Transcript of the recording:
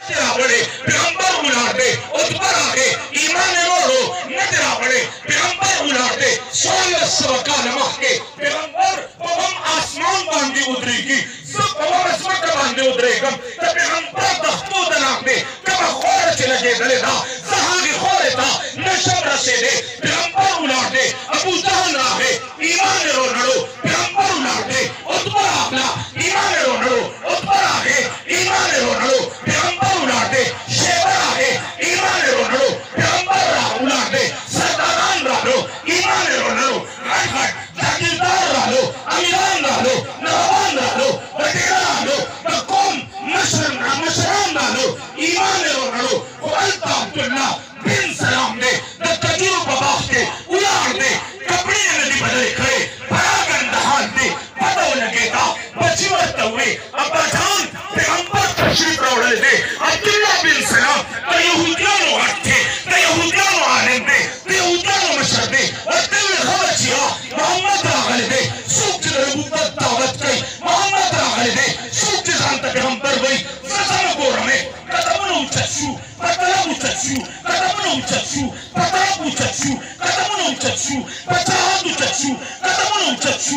तेरा बड़े पैगंबर उलाड़ दे उतबर आगे ईमान रोड़ो न तेरा बड़े पैगंबर उलाड़ दे सोलह सबका नमक के पैगंबर पवम आसमान बांधे उतरेगी सब पवम आसमान का बांधे उतरेगा तो पैगंबर दफ्तो दनाक दे कब खोर चले गए दले था सहागी खोरे था नशब रसे दे पैगंबर उलाड़ दे अबू जहल राहे ईमान रोड़ो पैगंबर उलाड़ दे उतबर आगला ईमान रोड़ो उतबर आगे ईमान रोड़ो पैगंबर उलाड़ दे शेबर आगे ईमान रोड़ो पैगंबर उलाड़ दे सरदारान रालो ईमान रोड़ो राजघाट जागीरदार रालो अमीरान रालो नवाबान रालो वजीरा रालो बकौम मशरान रालो ईमान रोड़ो अल्ता अब्दुल्ला बिन सलाम ने तजुर्बा बाबाख के उलाड़ दे कपड़े नदी बदले खड़े परागन दहान दे पता लगेगा बचिवत हुए अब्बा जान पैगंबर तशरीफ लाने दे अब्दुल्ला बिन सलाम तो यहूदियों हटते तो यहूदियों आने दे तो यहूदियों मशर दे और दिल खबर चिया मोहम्मद रागल दे सूख रबूबत दावत कई मोहम्मद रागल दे सूख जान तक पैगंबर वही फजल को रमे कदमों उच्चू पतला उच्चू कदमों उच्चू पतला उच्चू कदमों उच्चू पचास उच्चू कदमों उच्चू